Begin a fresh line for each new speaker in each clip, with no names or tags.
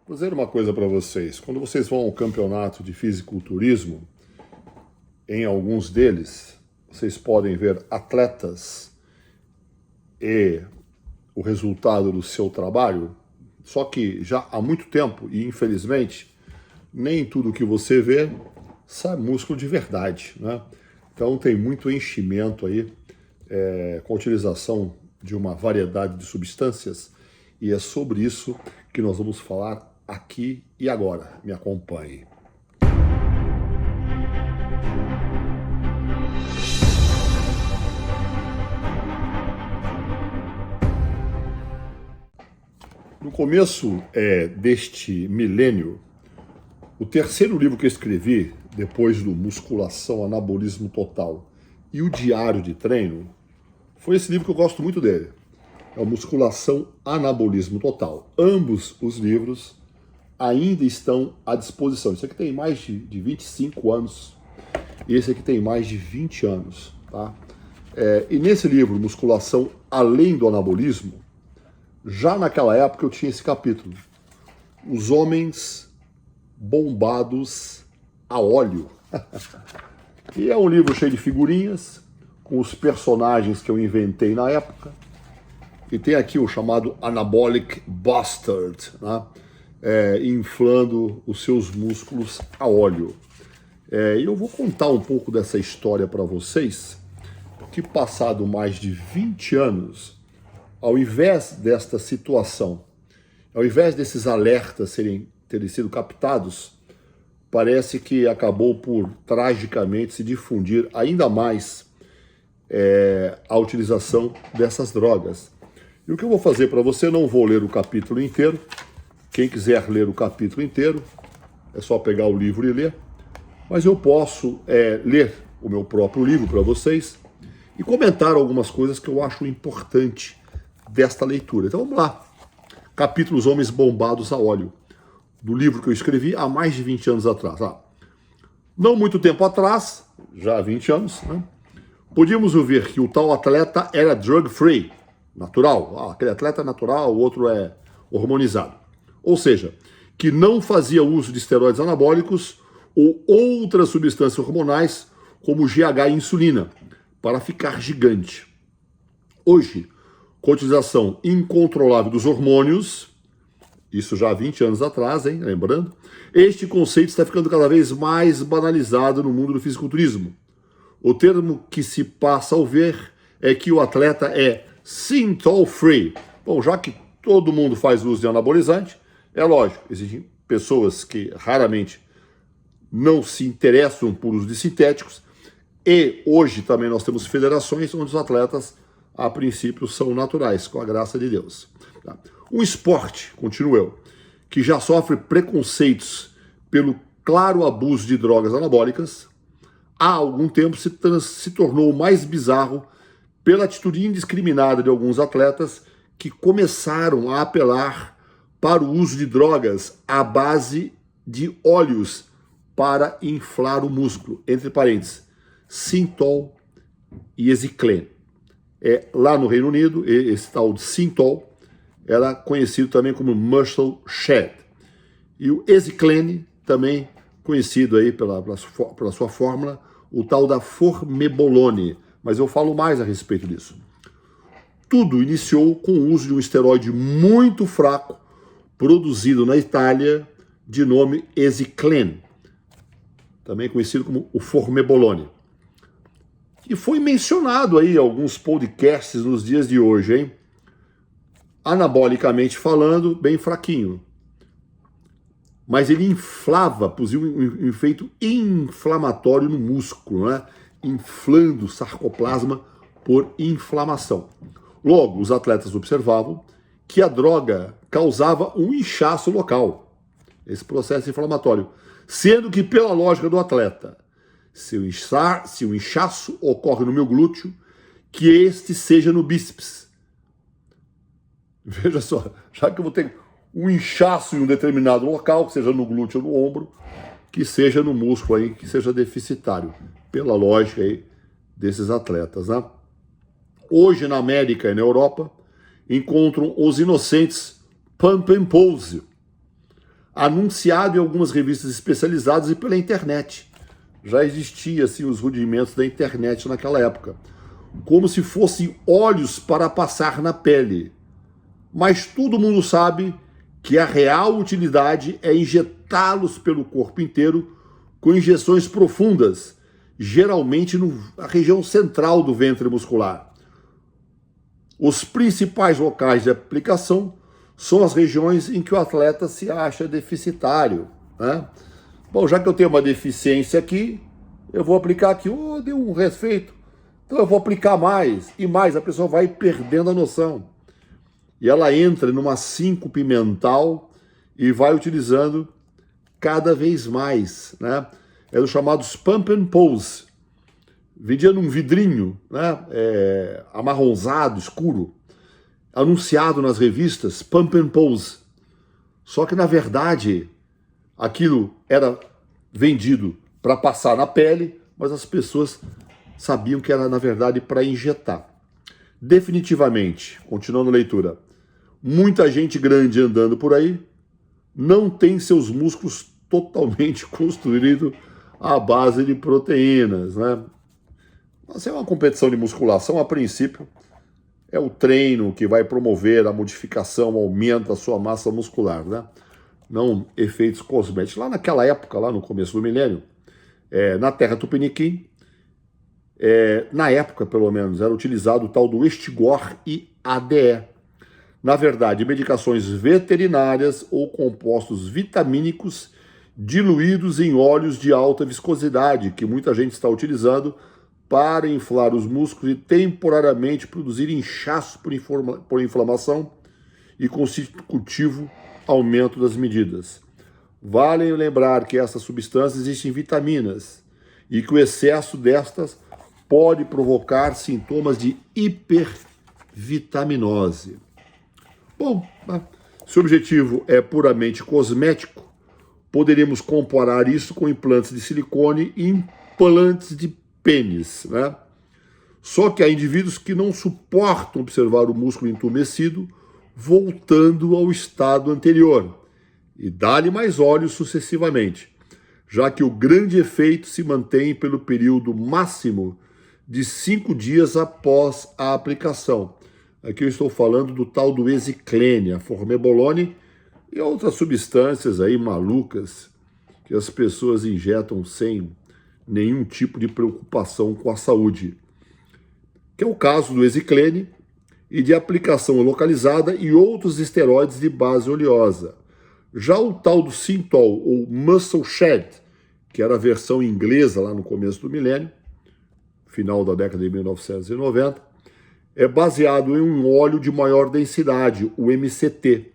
Vou dizer uma coisa para vocês. Quando vocês vão ao campeonato de fisiculturismo, em alguns deles, vocês podem ver atletas e o resultado do seu trabalho, só que já há muito tempo, e infelizmente, nem tudo que você vê sai músculo de verdade, né? Então tem muito enchimento aí, com a utilização de uma variedade de substâncias, e é sobre isso que nós vamos falar aqui e agora. Me acompanhe. No começo deste milênio, o terceiro livro que eu escrevi, depois do Musculação, Anabolismo Total e o Diário de Treino, foi esse livro que eu gosto muito dele. É o Musculação, Anabolismo Total. Ambos os livros ainda estão à disposição. Esse aqui tem mais de 25 anos e esse aqui tem mais de 20 anos. Tá? E nesse livro, Musculação Além do Anabolismo, já naquela época eu tinha esse capítulo. Os homens bombados a óleo. E é um livro cheio de figurinhas, com os personagens que eu inventei na época. E tem aqui o chamado Anabolic Bastard, né? Inflando os seus músculos a óleo. E eu vou contar um pouco dessa história para vocês, que passado mais de 20 anos, ao invés desta situação, ao invés desses alertas terem sido captados, parece que acabou por tragicamente se difundir ainda mais a utilização dessas drogas. E o que eu vou fazer para você, não vou ler o capítulo inteiro. Quem quiser ler o capítulo inteiro, é só pegar o livro e ler. Mas eu posso ler o meu próprio livro para vocês e comentar algumas coisas que eu acho importante desta leitura. Então vamos lá. Capítulo Os Homens Bombados a Óleo, do livro que eu escrevi há mais de 20 anos atrás. Não muito tempo atrás, já há 20 anos, né, podíamos ouvir que o tal atleta era drug-free, natural. Aquele atleta é natural, o outro é hormonizado. Ou seja, que não fazia uso de esteroides anabólicos ou outras substâncias hormonais, como GH e insulina, para ficar gigante. Hoje, com a utilização incontrolável dos hormônios, isso já há 20 anos atrás, hein, lembrando, este conceito está ficando cada vez mais banalizado no mundo do fisiculturismo. O termo que se passa a ouvir é que o atleta é synthol-free. Bom, já que todo mundo faz uso de anabolizante, é lógico, existem pessoas que raramente não se interessam por uso de sintéticos, e hoje também nós temos federações onde os atletas, a princípio, são naturais, com a graça de Deus. Tá? Um esporte, continuo eu, que já sofre preconceitos pelo claro abuso de drogas anabólicas, há algum tempo se tornou mais bizarro pela atitude indiscriminada de alguns atletas que começaram a apelar para o uso de drogas à base de óleos para inflar o músculo, entre parênteses, Synthol e Esiclen. Lá no Reino Unido, esse tal de Synthol era conhecido também como Muscle Shed. E o Esiclen, também conhecido aí pela sua fórmula, o tal da Formebolone. Mas eu falo mais a respeito disso. Tudo iniciou com o uso de um esteroide muito fraco, produzido na Itália, de nome Esiclen, também conhecido como o Formebolone. E foi mencionado aí em alguns podcasts nos dias de hoje, hein? Anabolicamente falando, bem fraquinho. Mas ele inflava, produzia um efeito inflamatório no músculo, né? Inflando o sarcoplasma por inflamação. Logo, os atletas observavam que a droga causava um inchaço local, esse processo inflamatório, sendo que, pela lógica do atleta, se o inchaço ocorre no meu glúteo, que este seja no bíceps. Veja só, já que eu vou ter um inchaço em um determinado local, que seja no glúteo ou no ombro, que seja no músculo aí, que seja deficitário, pela lógica aí desses atletas, né? Hoje, na América e na Europa, encontram os inocentes pump and pose, anunciado em algumas revistas especializadas e pela internet. Já existia assim, os rudimentos da internet naquela época, como se fossem óleos para passar na pele. Mas todo mundo sabe que a real utilidade é injetá-los pelo corpo inteiro com injeções profundas, geralmente na região central do ventre muscular. Os principais locais de aplicação são as regiões em que o atleta se acha deficitário, né? Bom, já que eu tenho uma deficiência aqui, eu vou aplicar aqui, deu um resfeito, então eu vou aplicar mais e mais, a pessoa vai perdendo a noção. E ela entra numa síncope mental e vai utilizando cada vez mais, né? É os chamados pump and pose. Vendia num vidrinho, né? Amarronzado, escuro, anunciado nas revistas, pump and pose. Só que, na verdade, aquilo era vendido para passar na pele, mas as pessoas sabiam que era, na verdade, para injetar. Definitivamente, continuando a leitura, muita gente grande andando por aí não tem seus músculos totalmente construídos à base de proteínas, né? Mas é uma competição de musculação, a princípio, é o treino que vai promover a modificação, o aumento da sua massa muscular, né? Não efeitos cosméticos. Lá naquela época, lá no começo do milênio, na terra Tupiniquim, na época, pelo menos, era utilizado o tal do Estigor e ADE. Na verdade, medicações veterinárias ou compostos vitamínicos diluídos em óleos de alta viscosidade, que muita gente está utilizando para inflar os músculos e temporariamente produzir inchaço por inflamação e consecutivo aumento das medidas. Vale lembrar que essas substâncias existem vitaminas e que o excesso destas pode provocar sintomas de hipervitaminose. Bom, se o objetivo é puramente cosmético, poderíamos comparar isso com implantes de silicone e implantes de pênis, né? Só que há indivíduos que não suportam observar o músculo entumecido voltando ao estado anterior e dá-lhe mais óleo sucessivamente, já que o grande efeito se mantém pelo período máximo de 5 dias após a aplicação. Aqui eu estou falando do tal do Esiclene, a Formebolone e outras substâncias aí malucas que as pessoas injetam sem nenhum tipo de preocupação com a saúde, que é o caso do Esiclene e de aplicação localizada e outros esteroides de base oleosa. Já o tal do Synthol, ou Muscle Shed, que era a versão inglesa lá no começo do milênio, final da década de 1990, é baseado em um óleo de maior densidade, o MCT.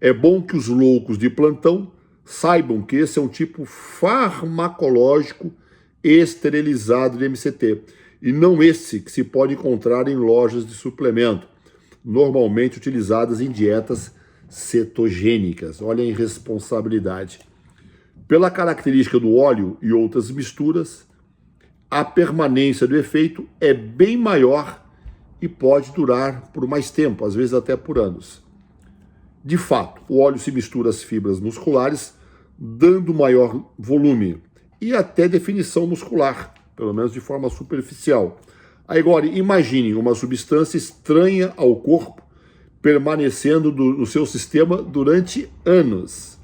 É bom que os loucos de plantão saibam que esse é um tipo farmacológico esterilizado de MCT, e não esse que se pode encontrar em lojas de suplemento, normalmente utilizadas em dietas cetogênicas. Olha a irresponsabilidade. Pela característica do óleo e outras misturas, a permanência do efeito é bem maior e pode durar por mais tempo, às vezes até por anos. De fato, o óleo se mistura às fibras musculares, dando maior volume e até definição muscular, pelo menos de forma superficial. Agora, imagine uma substância estranha ao corpo permanecendo no seu sistema durante anos.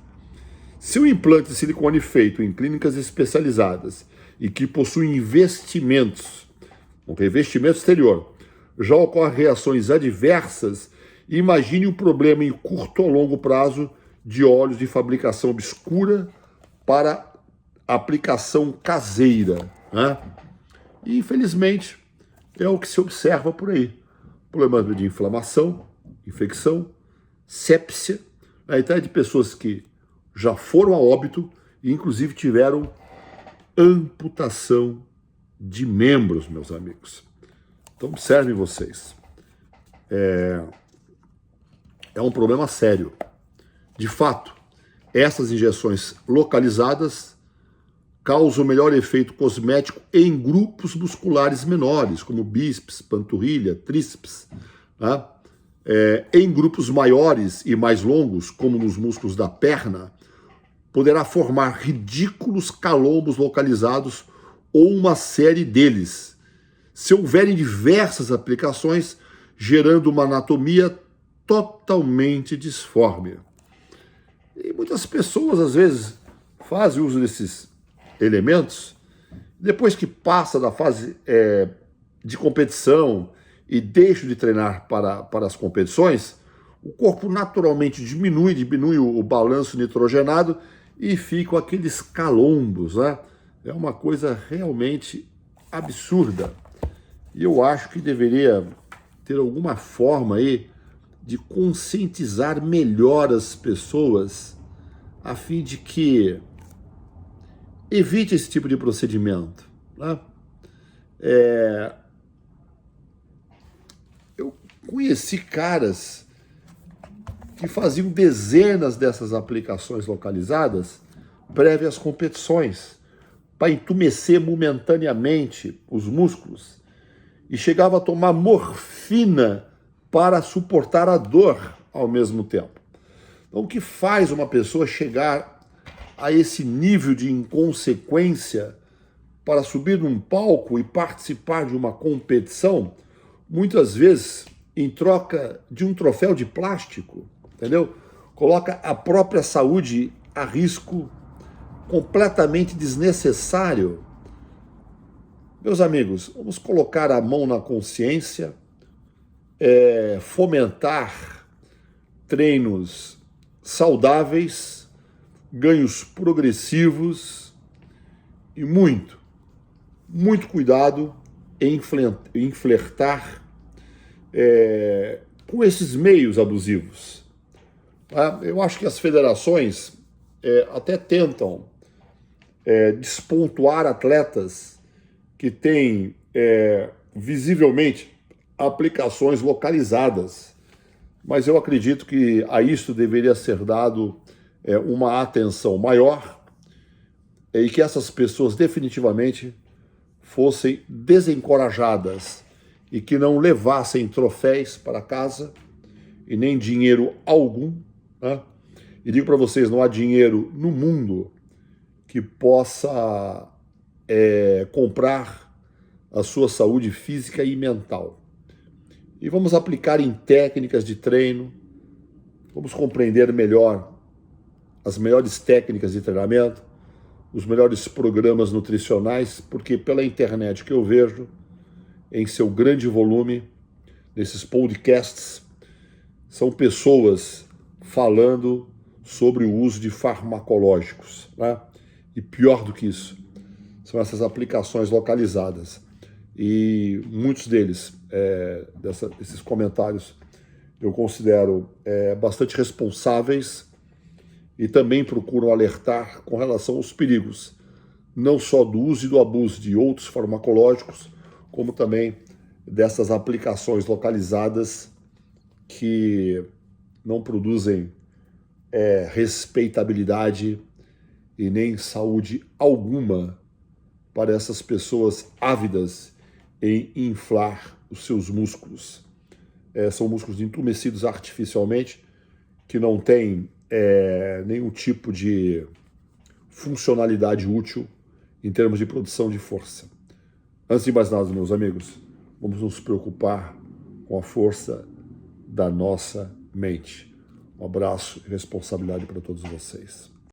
Se o implante de silicone feito em clínicas especializadas e que possui investimentos, um revestimento exterior, já ocorrem reações adversas, imagine o problema em curto ou longo prazo de óleos de fabricação obscura para aplicação caseira, né? E, infelizmente, é o que se observa por aí. Problemas de inflamação, infecção, sepsia, até de pessoas que já foram a óbito e, inclusive, tiveram amputação de membros, meus amigos. Então, observem vocês. É um problema sério. De fato, essas injeções localizadas causam melhor efeito cosmético em grupos musculares menores, como bíceps, panturrilha, tríceps, né? Em grupos maiores e mais longos, como nos músculos da perna, poderá formar ridículos calombos localizados ou uma série deles, se houverem diversas aplicações, gerando uma anatomia totalmente disforme. E muitas pessoas, às vezes, fazem uso desses elementos, depois que passa da fase de competição e deixa de treinar para as competições, o corpo naturalmente diminui o balanço nitrogenado e ficam aqueles calombos, né? É uma coisa realmente absurda. E eu acho que deveria ter alguma forma aí de conscientizar melhor as pessoas a fim de que evite esse tipo de procedimento, né? Eu conheci caras que faziam dezenas dessas aplicações localizadas prévia às competições, para entumecer momentaneamente os músculos, e chegava a tomar morfina para suportar a dor ao mesmo tempo. Então, o que faz uma pessoa chegar a esse nível de inconsequência para subir num palco e participar de uma competição, muitas vezes em troca de um troféu de plástico, entendeu? Coloca a própria saúde a risco completamente desnecessário. Meus amigos, vamos colocar a mão na consciência, fomentar treinos saudáveis, ganhos progressivos e muito cuidado em flertar com esses meios abusivos. Eu acho que as federações até tentam despontuar atletas que têm visivelmente aplicações localizadas, mas eu acredito que a isso deveria ser dado uma atenção maior e que essas pessoas definitivamente fossem desencorajadas e que não levassem troféus para casa e nem dinheiro algum, né? E digo para vocês, não há dinheiro no mundo que possa comprar a sua saúde física e mental. E vamos aplicar em técnicas de treino, vamos compreender melhor as melhores técnicas de treinamento, os melhores programas nutricionais, porque pela internet que eu vejo, em seu grande volume, nesses podcasts, são pessoas falando sobre o uso de farmacológicos, né? E pior do que isso, são essas aplicações localizadas. E muitos deles, esses comentários, eu considero bastante responsáveis e também procuram alertar com relação aos perigos, não só do uso e do abuso de outros farmacológicos, como também dessas aplicações localizadas que não produzem respeitabilidade e nem saúde alguma para essas pessoas ávidas em inflar os seus músculos. São músculos entumecidos artificialmente, que não têm nenhum tipo de funcionalidade útil em termos de produção de força. Antes de mais nada, meus amigos, vamos nos preocupar com a força da nossa mente. Um abraço e responsabilidade para todos vocês.